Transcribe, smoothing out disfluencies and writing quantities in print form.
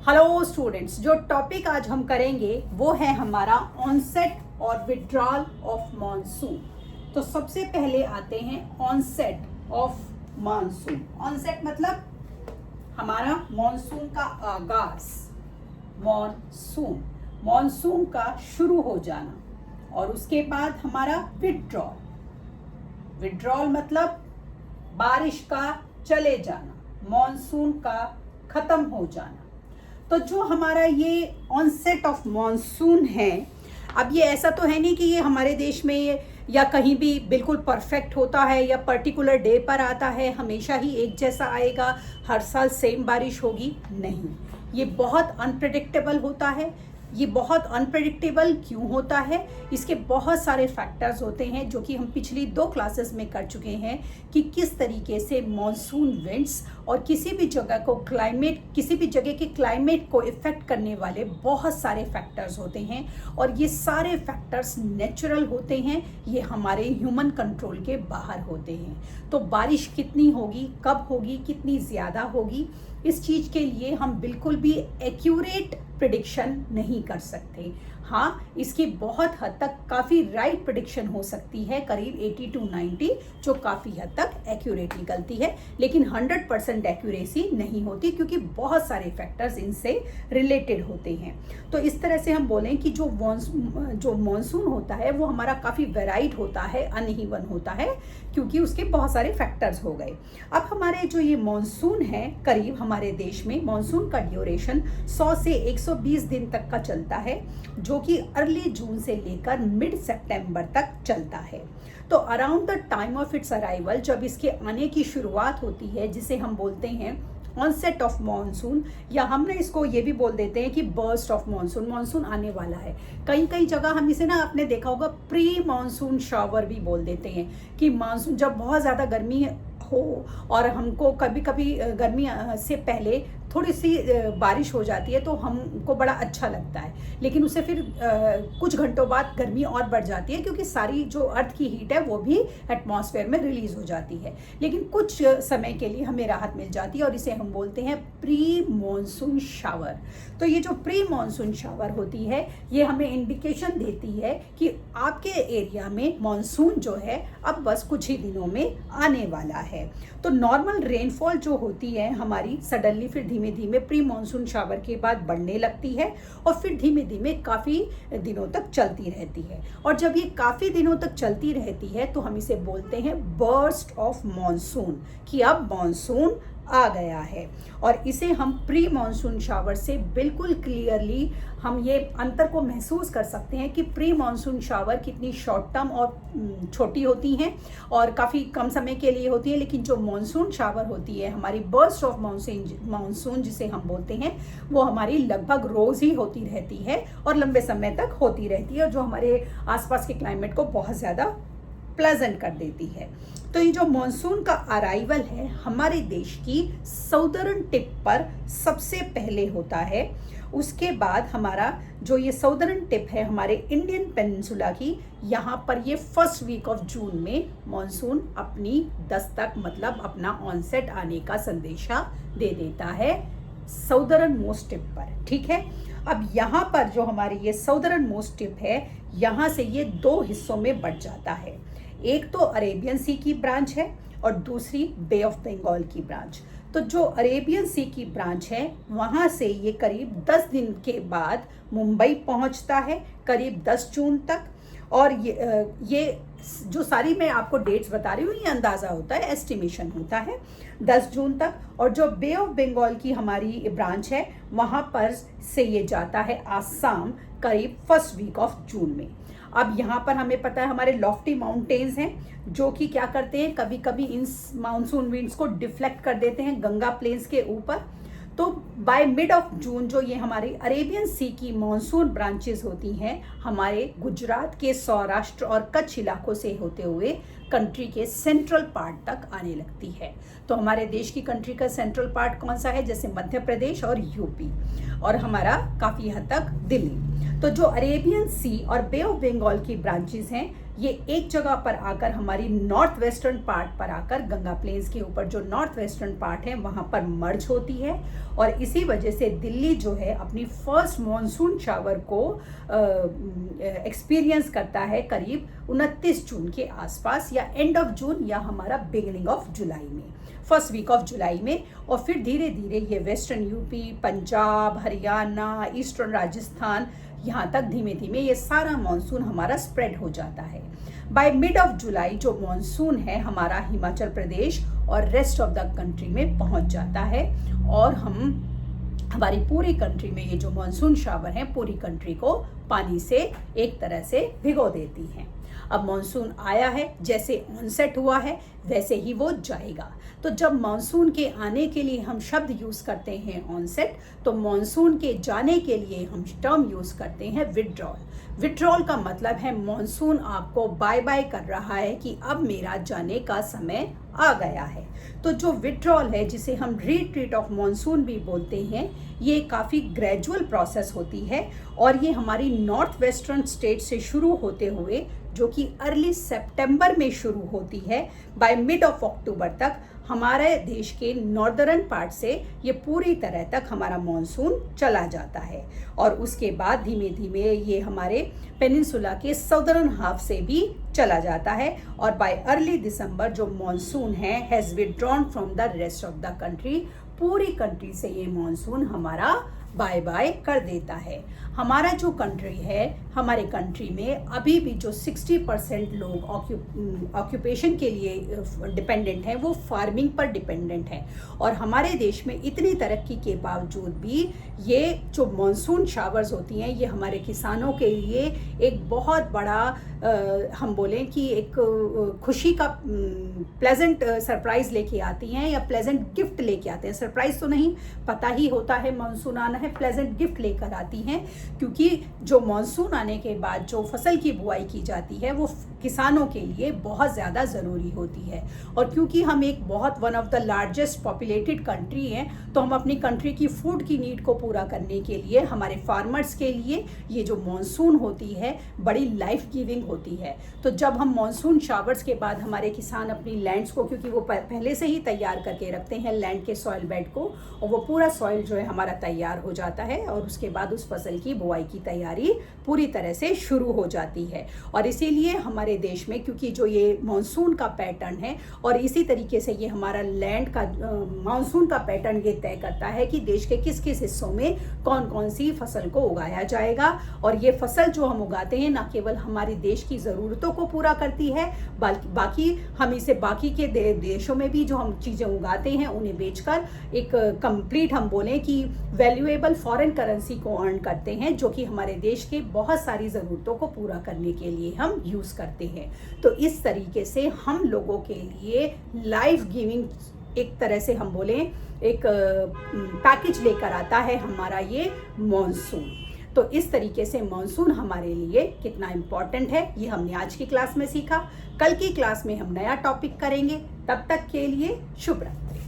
Hello students, जो topic आज हम करेंगे वो है हमारा ऑनसेट और विड्रॉल ऑफ मॉनसून। तो सबसे पहले आते हैं ऑनसेट ऑफ मॉनसून। ऑनसेट मतलब हमारा मॉनसून का आगाज, मॉनसून का शुरू हो जाना। और उसके बाद हमारा विड्रॉल मतलब बारिश का चले जाना, मॉनसून का खत्म हो जाना। तो जो हमारा ये ऑनसेट ऑफ मॉनसून है, अब ये ऐसा तो है नहीं कि ये हमारे देश में या कहीं भी बिल्कुल परफेक्ट होता है या पर्टिकुलर डे पर आता है, हमेशा ही एक जैसा आएगा, हर साल सेम बारिश होगी, नहीं। ये बहुत अनप्रेडिक्टेबल होता है। ये बहुत अनप्रेडिक्टेबल क्यों होता है? इसके बहुत सारे फैक्टर्स होते हैं जो कि हम पिछली 2 क्लासेस में कर चुके हैं कि किस तरीके से मॉनसून विंड्स और किसी भी जगह के क्लाइमेट को इफ़ेक्ट करने वाले बहुत सारे फैक्टर्स होते हैं। और ये सारे फैक्टर्स नेचुरल होते हैं, ये हमारे ह्यूमन कंट्रोल के बाहर होते हैं। तो बारिश कितनी होगी, कब होगी, कितनी ज़्यादा होगी, इस चीज़ के लिए हम बिल्कुल भी एक्यूरेट प्रेडिक्शन नहीं कर सकते। हाँ, इसकी बहुत हद तक काफ़ी राइट प्रेडिक्शन हो सकती है, करीब 80 to 90, जो काफ़ी हद तक एक्यूरेट निकलती है, लेकिन 100% एक्यूरेसी नहीं होती क्योंकि बहुत सारे फैक्टर्स इनसे रिलेटेड होते हैं। तो इस तरह से हम बोलें कि जो मॉनसून होता है वो हमारा काफ़ी वेराइड होता है, अनइवन होता है, क्योंकि उसके बहुत सारे फैक्टर्स हो गए। अब हमारे जो ये मॉनसून है, करीब हमारे देश में मॉनसून का ड्यूरेशन 100 से 120 दिन तक का चलता है, जो कि अर्ली जून से लेकर मिड सितंबर तक चलता है। तो around the time of its arrival, जब इसके आने की शुरुआत होती है, जिसे हम बोलते हैं ऑनसेट ऑफ मॉनसून, या हमने इसको ये भी बोल देते हैं कि बर्स्ट ऑफ मॉनसून, मॉनसून आने वाला है। कई जगह हम इसे ना, आपने देखा होगा, प्री मॉनसून शावर भी बोल देते हैं कि मानसून जब बहुत ज़्यादा गर्मी हो और हमको कभी कभी गर्मी से पहले थोड़ी सी बारिश हो जाती है तो हमको बड़ा अच्छा लगता है, लेकिन उससे फिर कुछ घंटों बाद गर्मी और बढ़ जाती है क्योंकि सारी जो अर्थ की हीट है वो भी एटमॉस्फेयर में रिलीज हो जाती है, लेकिन कुछ समय के लिए हमें राहत मिल जाती है और इसे हम बोलते हैं प्री मॉनसून शावर। तो ये जो प्री मॉनसून शावर होती है, ये हमें इंडिकेशन देती है कि आपके एरिया में मॉनसून जो है अब बस कुछ ही दिनों में आने वाला है। तो नॉर्मल रेनफॉल जो होती है हमारी, सडनली फिर धीमे धीमे प्री मॉनसून शावर के बाद बढ़ने लगती है और फिर धीमे धीमे काफ़ी दिनों तक चलती रहती है। और जब ये काफ़ी दिनों तक चलती रहती है तो हम इसे बोलते हैं बर्स्ट ऑफ मॉनसून, कि अब मॉनसून आ गया है। और इसे हम प्री मॉनसून शावर से बिल्कुल क्लियरली हम ये अंतर को महसूस कर सकते हैं कि प्री मॉनसून शावर कितनी शॉर्ट टर्म और छोटी होती हैं और काफ़ी कम समय के लिए होती है, लेकिन जो मॉनसून शावर होती है हमारी बर्स्ट ऑफ मॉनसून जिसे हम बोलते हैं, वो हमारी लगभग रोज़ ही होती रहती है और लंबे समय तक होती रहती है, जो हमारे आसपास के क्लाइमेट को बहुत ज़्यादा प्लेजेंट कर देती है। तो ये जो मॉनसून का अराइवल है हमारे देश की साउदर्न टिप पर सबसे पहले होता है। उसके बाद हमारा जो ये साउदर्न टिप है हमारे इंडियन पेनिनसुला की, यहाँ पर ये फर्स्ट वीक ऑफ जून में मॉनसून अपनी दस्तक, मतलब अपना ऑनसेट आने का संदेशा दे देता है साउदर्न मोस्ट टिप पर। ठीक है, अब यहाँ पर जो हमारी ये साउदर्न मोस्ट टिप है, यहाँ से ये 2 हिस्सों में बढ़ जाता है। एक तो अरेबियन सी की ब्रांच है और दूसरी बे ऑफ बंगाल की ब्रांच। तो जो अरेबियन सी की ब्रांच है वहाँ से ये करीब 10 दिन के बाद मुंबई पहुँचता है, करीब 10 जून तक। और ये जो सारी मैं आपको डेट्स बता रही हूँ, ये अंदाज़ा होता है, एस्टिमेशन होता है 10 जून तक। और जो बे ऑफ बंगाल की हमारी ब्रांच है वहाँ पर से ये जाता है आसाम, करीब फर्स्ट वीक ऑफ जून में। अब यहाँ पर हमें पता है हमारे लॉफ्टी माउंटेन्स हैं जो कि क्या करते हैं, कभी कभी इन मानसून विंड्स को डिफ्लेक्ट कर देते हैं गंगा प्लेन्स के ऊपर। तो बाय मिड ऑफ जून जो ये हमारी अरेबियन सी की मॉनसून ब्रांचेस होती हैं, हमारे गुजरात के सौराष्ट्र और कच्छ इलाकों से होते हुए कंट्री के सेंट्रल पार्ट तक आने लगती है। तो हमारे देश की कंट्री का सेंट्रल पार्ट कौन सा है, जैसे मध्य प्रदेश और यूपी, और हमारा काफ़ी हद तक दिल्ली। तो जो अरेबियन सी और बे ऑफ बंगाल की ब्रांचेस हैं ये एक जगह पर आकर हमारी नॉर्थ वेस्टर्न पार्ट पर आकर गंगा प्लेन्स के ऊपर जो नॉर्थ वेस्टर्न पार्ट है वहाँ पर मर्ज होती है, और इसी वजह से दिल्ली जो है अपनी फर्स्ट मॉनसून शावर को एक्सपीरियंस करता है करीब 29 जून के आसपास, या एंड ऑफ जून या हमारा बिगिनिंग ऑफ जुलाई में, फर्स्ट वीक ऑफ जुलाई में। और फिर धीरे धीरे ये western UP, Punjab, Haryana, eastern Rajasthan, यहाँ तक धीमे धीमे ये सारा मॉनसून हमारा स्प्रेड हो जाता है। बाय मिड ऑफ जुलाई जो मॉनसून है हमारा हिमाचल प्रदेश और रेस्ट ऑफ द कंट्री में पहुँच जाता है, और हमारी पूरी कंट्री में ये जो मॉनसून शावर हैं पूरी कंट्री को पानी से एक तरह से भिगो देती हैं। अब मॉनसून आया है, जैसे ऑनसेट हुआ है वैसे ही वो जाएगा। तो जब मॉनसून के आने के लिए हम शब्द यूज़ करते हैं ऑनसेट, तो मॉनसून के जाने के लिए हम टर्म यूज़ करते हैं विड्रॉल। विड्रॉल का मतलब है मॉनसून आपको बाय बाय कर रहा है कि अब मेरा जाने का समय आ गया है। तो जो विड्रॉल है, जिसे हम रिट्रीट ऑफ मॉनसून भी बोलते हैं, ये काफ़ी ग्रेजुअल प्रोसेस होती है, और ये हमारी नॉर्थ वेस्टर्न स्टेट से शुरू होते हुए जो कि अर्ली सितंबर में शुरू होती है, बाय मिड ऑफ अक्टूबर तक हमारे देश के नॉर्दर्न पार्ट से ये पूरी तरह तक हमारा मॉनसून चला जाता है, और उसके बाद धीमे धीमे ये हमारे पेनिनसुला के साउदर्न हाफ से भी चला जाता है, और बाय अर्ली दिसंबर जो मॉनसून है has withdrawn from the rest of the country. पूरी कंट्री से ये मॉनसून हमारा बाय बाय कर देता है। हमारा जो कंट्री है, हमारे कंट्री में अभी भी जो 60% लोग ऑक्यूपेशन के लिए डिपेंडेंट हैं वो फार्मिंग पर डिपेंडेंट हैं, और हमारे देश में इतनी तरक्की के बावजूद भी ये जो मॉनसून शावर्स होती हैं ये हमारे किसानों के लिए एक बहुत बड़ा हम बोलें कि एक खुशी का प्लेजेंट सरप्राइज लेके आती हैं, या प्लेजेंट गिफ्ट लेके आते हैं। सरप्राइज तो नहीं, पता ही होता है मॉनसून आना है, प्लेजेंट गिफ्ट लेकर आती हैं, क्योंकि जो मॉनसून आने के बाद जो फसल की बुआई की जाती है वो किसानों के लिए बहुत ज़्यादा ज़रूरी होती है। और क्योंकि हम एक बहुत one of the largest populated country हैं, तो हम अपनी कंट्री की फूड की नीड को पूरा करने के लिए हमारे फार्मर्स के लिए ये जो मॉनसून होती है बड़ी लाइफ गिविंग होती है। तो जब हम मॉनसून शावर्स के बाद हमारे किसान अपनी लैंड्स को, क्योंकि वो पहले से ही तैयार करके रखते हैं लैंड के सॉइल बेड को, और वो पूरा सॉइल जो है हमारा तैयार हो जाता है, और उसके बाद उस फसल की बुआई की तैयारी पूरी तरह से शुरू हो जाती है। और इसीलिए हमारे देश में, क्योंकि जो ये मॉनसून का पैटर्न है, और इसी तरीके से ये हमारा लैंड का मॉनसून का पैटर्न ये तय करता है कि देश के किस किस हिस्सों में कौन कौन सी फसल को उगाया जाएगा। और ये फसल जो हम उगाते हैं ना केवल हमारे देश की ज़रूरतों को पूरा करती है, बाकी हम इसे बाकी के देशों में भी जो हम चीज़ें उगाते हैं उन्हें बेचकर एक कंप्लीट हम बोलें कि वैल्यूएबल फॉरेन करेंसी को अर्न करते हैं, जो कि हमारे देश के बहुत सारी ज़रूरतों को पूरा करने के लिए हम यूज़ करते हैं। तो इस तरीके से हम लोगों के लिए लाइफ गिविंग एक तरह से हम बोलें एक पैकेज लेकर आता है हमारा ये मॉनसून। तो इस तरीके से मॉनसून हमारे लिए कितना इम्पॉर्टेंट है ये हमने आज की क्लास में सीखा। कल की क्लास में हम नया टॉपिक करेंगे। तब तक के लिए शुभ रात्रि।